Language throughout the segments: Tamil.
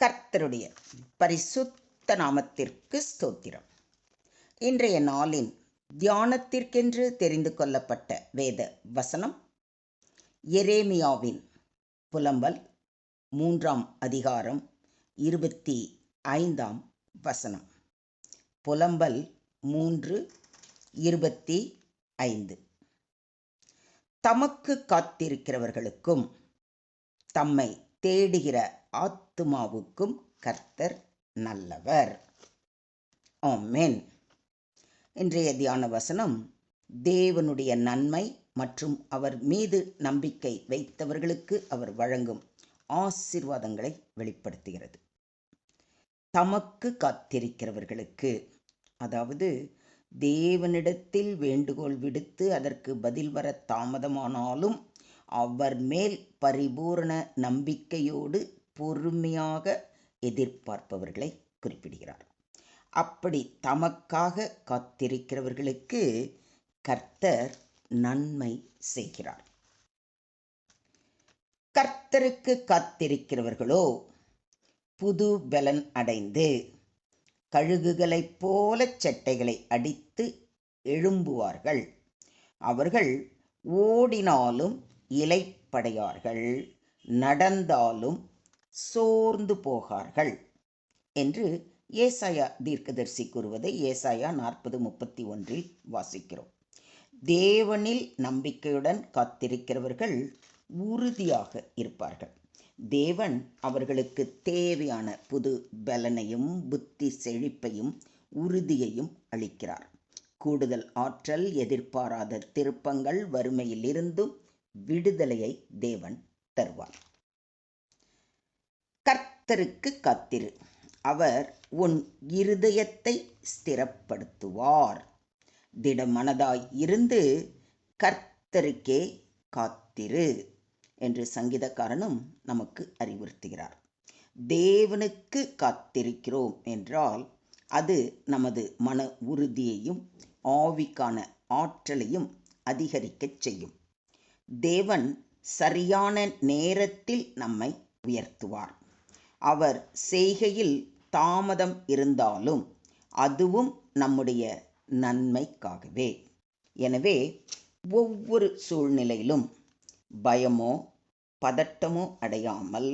கர்த்தருடைய பரிசுத்த நாமத்திற்கு ஸ்தோத்திரம். இன்றைய நாளின் தியானத்திற்கென்று தெரிந்து கொள்ளப்பட்ட வேத வசனம் எரேமியாவின் புலம்பல் 3ஆம் அதிகாரம் 25ஆம் வசனம். புலம்பல் 3:25. தமக்கு காத்திருக்கிறவர்களுக்கும் தம்மை தேடுகிற ஆத்துமாவுக்கும் கர்த்தர் நல்லவர். ஆமென். இன்றைய தியான வசனம் தேவனுடைய நன்மை மற்றும் அவர் மீது நம்பிக்கை வைத்தவர்களுக்கு அவர் வழங்கும் ஆசீர்வாதங்களை வெளிப்படுத்துகிறது. தமக்கு காத்திருக்கிறவர்களுக்கு, அதாவது தேவனிடத்தில் வேண்டுகோள் விடுத்து அதற்கு பதில் வர தாமதமானாலும் அவர் மேல் பரிபூரண நம்பிக்கையோடு பொறுமையாக எதிர்பார்ப்பவர்களை குறிப்பிடுகிறார். அப்படி தமக்காக காத்திருக்கிறவர்களுக்கு கர்த்தர் நன்மை செய்கிறார். கர்த்தருக்கு காத்திருக்கிறவர்களோ புது பலன் அடைந்து கழுகுகளைப் போல செட்டைகளை அடித்து எழும்புவார்கள். அவர்கள் ஓடினாலும் இளைப்படையார்கள், நடந்தாலும் சோர்ந்து போகார்கள் என்று ஏசாயா தீர்க்கதரிசி கூறுவதை ஏசாயா 40:31 வாசிக்கிறோம். தேவனில் நம்பிக்கையுடன் காத்திருக்கிறவர்கள் உறுதியாக இருப்பார்கள். தேவன் அவர்களுக்கு தேவையான புது பலனையும் புத்தி செழிப்பையும் உறுதியையும் அளிக்கிறார். கூடுதல் ஆற்றல், எதிர்பாராத திருப்பங்கள், வறுமையிலிருந்தும் விடுதலையை தேவன் தருவார். கர்த்தருக்கு காத்திரு, அவர் உன் இருதயத்தை ஸ்திரப்படுத்துவார். திடமனதாய் இருந்து கர்த்தருக்கே காத்திரு என்று சங்கீதக்காரனும் நமக்கு அறிவுறுத்துகிறார். தேவனுக்கு காத்திருக்கிறோம் என்றால் அது நமது மன உறுதியையும் ஆவிக்கான ஆற்றலையும் அதிகரிக்கச் செய்யும். தேவன் சரியான நேரத்தில் நம்மை உயர்த்துவார். அவர் செய்கையில் தாமதம் இருந்தாலும் அதுவும் நம்முடைய நன்மைக்காகவே. எனவே ஒவ்வொரு சூழ்நிலையிலும் பயமோ பதட்டமோ அடையாமல்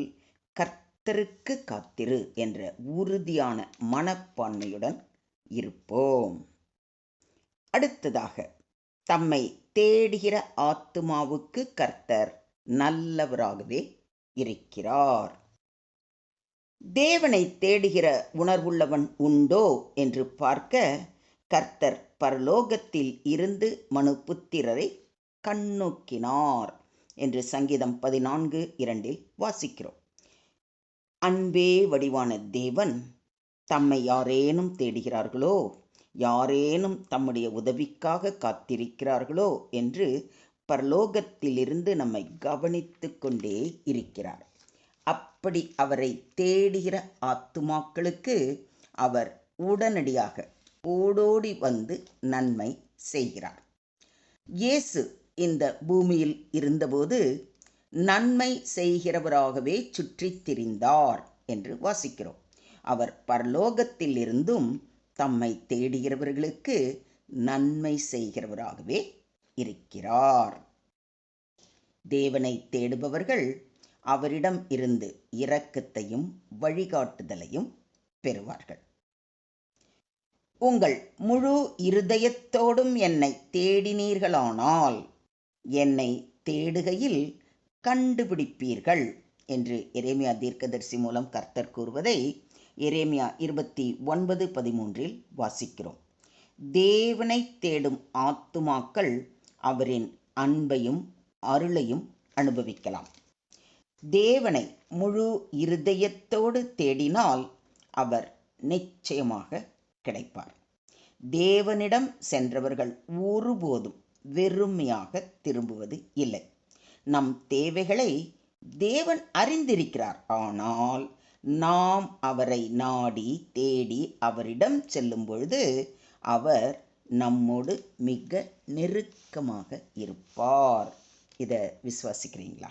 கர்த்தருக்கு காத்திரு என்ற உறுதியான மனப்பான்மையுடன் இருப்போம். அடுத்ததாக, தம்மை தேடுகிற ஆத்துமாவுக்கு கர்த்தர் நல்லவராகவே இருக்கிறார். தேவனை தேடுகிற உணர்வுள்ளவன் உண்டோ என்று பார்க்க கர்த்தர் பரலோகத்தில் இருந்து மனுபுத்திரரை கண்ணோக்கினார் என்று சங்கீதம் 14:2 வாசிக்கிறோம். அன்பே வடிவான தேவன் தம்மை யாரேனும் தேடுகிறார்களோ, யாரேனும் தம்முடைய உதவிக்காக காத்திருக்கிறார்களோ என்று பரலோகத்திலிருந்து நம்மை கவனித்து கொண்டே இருக்கிறார். அப்படி அவரை தேடுகிற ஆத்துமாக்களுக்கு அவர் உடனடியாக ஓடோடி வந்து நன்மை செய்கிறார். இயேசு இந்த பூமியில் இருந்தபோது நன்மை செய்கிறவராகவே சுற்றித் திரிந்தார் என்று வாசிக்கிறோம். அவர் பரலோகத்தில் இருந்தும் தம்மை தேடுகிறவர்களுக்கு நன்மை செய்கிறவராகவே இருக்கிறார். தேவனை தேடுபவர்கள் அவரிடம் இருந்து இரக்கத்தையும் வழிகாட்டுதலையும் பெறுவார்கள். உங்கள் முழு இருதயத்தோடும் என்னை தேடினீர்களானால் என்னை தேடுகையில் கண்டுபிடிப்பீர்கள் என்று எரேமியா தீர்க்கதரிசி மூலம் கர்த்தர் கூறுவதை எரேமியா 29:13 வாசிக்கிறோம். தேவனை தேடும் ஆத்துமாக்கள் அவரின் அன்பையும் அருளையும் அனுபவிக்கலாம். தேவனை முழு இருதயத்தோடு தேடினால் அவர் நிச்சயமாக கிடைப்பார். தேவனிடம் சென்றவர்கள் ஒருபோதும் வெறுமையாக திரும்புவது இல்லை. நம் தேவைகளை தேவன் அறிந்திருக்கிறார். ஆனால் நாம் அவரை நாடி தேடி அவரிடம் செல்லும் பொழுது அவர் நம்மோடு மிக நெருக்கமாக இருப்பார். இதை விசுவாசிக்கிறீங்களா?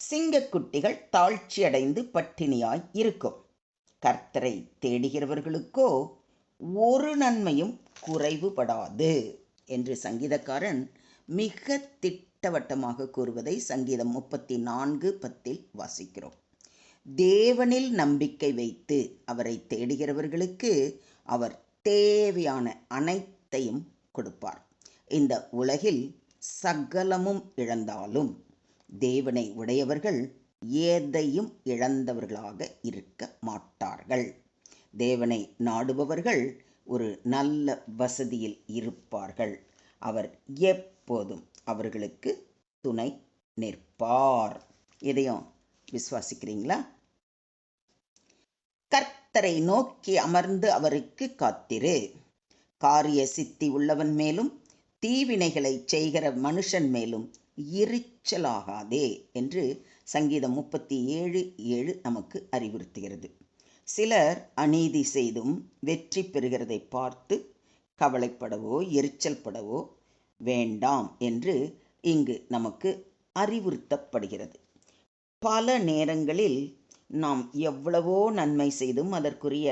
சிங்கக்குட்டிகள் தாழ்ச்சியடைந்து பட்டினியாய் இருக்கும். கர்த்தரை தேடுகிறவர்களுக்கோ ஒரு நன்மையும் குறைவுபடாது என்று சங்கீதக்காரன் மிக திட்டவட்டமாக கூறுவதை சங்கீதம் 34:10 வாசிக்கிறோம். தேவனில் நம்பிக்கை வைத்து அவரை தேடுகிறவர்களுக்கு அவர் தேவையான அனைத்தையும் கொடுப்பார். இந்த உலகில் சகலமும் இழந்தாலும் தேவனை உடையவர்கள் எதையும் இழந்தவர்களாக இருக்க மாட்டார்கள். தேவனை நாடுபவர்கள் ஒரு நல்ல வசதியில் இருப்பார்கள். அவர் எப்போதும் அவர்களுக்கு துணை நிற்பார். இதையும் விசுவாசிக்கிறீங்களா? கர்த்தரை நோக்கி அமர்ந்து அவருக்கு காத்திரு. காரிய சித்தி உள்ளவன் மேலும் தீவினைகளை செய்கிற மனுஷன் மேலும் எரிச்சலாகாதே என்று சங்கீதம் 37:7 நமக்கு அறிவுறுத்துகிறது. சிலர் அநீதி செய்தும் வெற்றி பெறுகிறதை பார்த்து கவலைப்படவோ எரிச்சல் படவோ வேண்டாம் என்று இங்கு நமக்கு அறிவுறுத்தப்படுகிறது. பல நேரங்களில் நாம் எவ்வளவோ நன்மை செய்தும் அதற்குரிய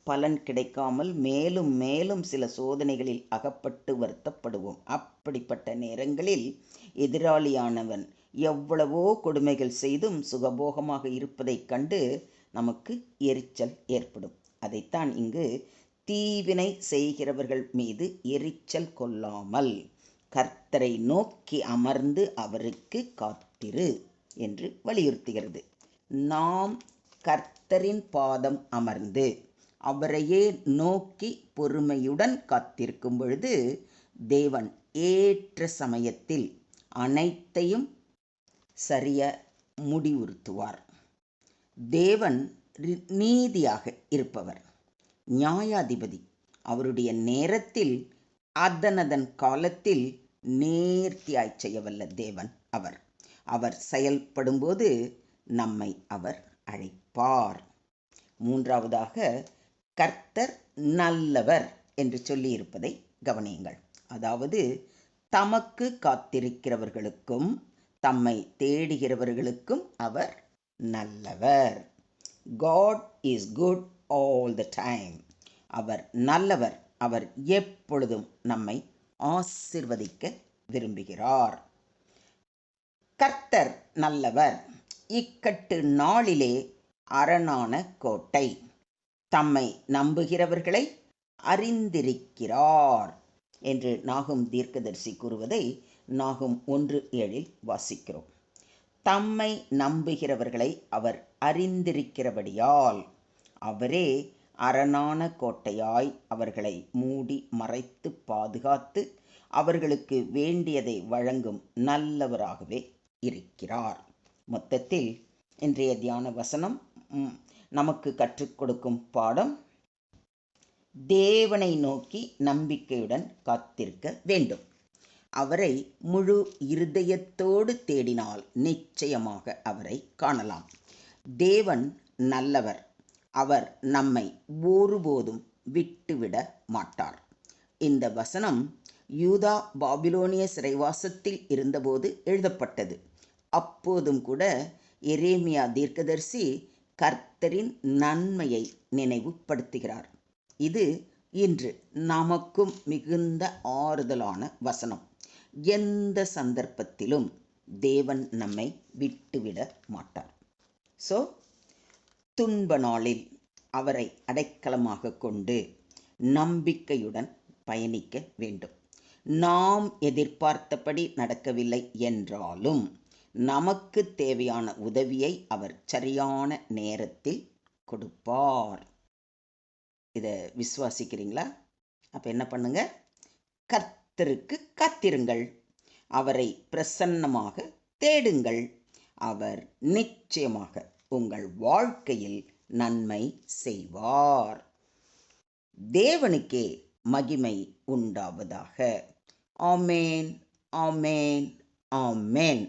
பலன் கிடைக்காமல் மேலும் மேலும் சில சோதனைகளில் அகப்பட்டு வருத்தப்படுவோம். அப்படிப்பட்ட நேரங்களில் எதிராளியானவன் எவ்வளவோ கொடுமைகள் செய்தும் சுகபோகமாக இருப்பதைக் கண்டு நமக்கு எரிச்சல் ஏற்படும். அதைத்தான் இங்கு தீவினை செய்கிறவர்கள் மீது எரிச்சல் கொள்ளாமல் கர்த்தரை நோக்கி அமர்ந்து அவருக்கு காத்திரு என்று வலியுறுத்துகிறது. நாம் கர்த்தரின் பாதம் அமர்ந்து அவரையே நோக்கி பொறுமையுடன் காத்திருக்கும் பொழுது தேவன் ஏற்ற சமயத்தில் அனைத்தையும் சரிய முடிவுறுத்துவார். தேவன் நீதியாக இருப்பவர், நியாயாதிபதி. அவருடைய நேரத்தில் அதனதன் காலத்தில் நேர்த்தியாய் செய்யவல்ல தேவன் அவர். அவர் செயல்படும்போது நம்மை அவர் அழைப்பார். மூன்றாவதாக, கர்த்தர் நல்லவர் என்று சொல்லியிருப்பதை கவனியுங்கள். அதாவது தமக்கு காத்திருக்கிறவர்களுக்கும் தம்மை தேடுகிறவர்களுக்கும் அவர் நல்லவர். God is good all the time. அவர் நல்லவர். அவர் எப்பொழுதும் நம்மை ஆசீர்வதிக்க விரும்புகிறார். கர்த்தர் நல்லவர். இக்கட்டு நாளிலே அரணான கோட்டை. தம்மை நம்புகிறவர்களை அறிந்திருக்கிறார் என்று நாகும் தீர்க்கதரிசி கூறுவதை நாகும் 1:7 வாசிக்கிறோம். தம்மை நம்புகிறவர்களை அவர் அறிந்திருக்கிறபடியால் அவரே அரணான கோட்டையாய் அவர்களை மூடி மறைத்து பாதுகாத்து அவர்களுக்கு வேண்டியதை வழங்கும் நல்லவராகவே இருக்கிறார். மொத்தத்தில் இன்றைய தியான வசனம் நமக்கு கற்றுக் கொடுக்கும் பாடம், தேவனை நோக்கி நம்பிக்கையுடன் காத்திருக்க வேண்டும். அவரை முழு இருதயத்தோடு தேடினால் நிச்சயமாக அவரை காணலாம். தேவன் நல்லவர். அவர் நம்மை ஒருபோதும் விட்டுவிட மாட்டார். இந்த வசனம் யூதா பாபிலோனிய சிறைவாசத்தில் இருந்தபோது எழுதப்பட்டது. அப்போதும் கூட எரேமியா தீர்க்கதரிசி கர்த்தரின் நன்மையை நினைவுபடுத்துகிறார். இது இன்று நமக்கும் மிகுந்த ஆறுதலான வசனம். எந்த சந்தர்ப்பத்திலும் தேவன் நம்மை விட்டுவிட மாட்டார். ஸோ துன்ப நாளில் அவரை அடைக்கலமாக கொண்டு நம்பிக்கையுடன் பயணிக்க வேண்டும். நாம் எதிர்பார்த்தபடி நடக்கவில்லை என்றாலும் நமக்கு தேவையான உதவியை அவர் சரியான நேரத்தில் கொடுப்பார். இதை விசுவாசிக்கிறீங்களா? அப்போ என்ன பண்ணுங்க? கர்த்தருக்கு காத்திருங்கள். அவரை பிரசன்னமாக தேடுங்கள். அவர் நிச்சயமாக உங்கள் வாழ்க்கையில் நன்மை செய்வார். தேவனுக்கே மகிமை உண்டாவதாக. ஆமேன், ஆமேன், ஆமேன்.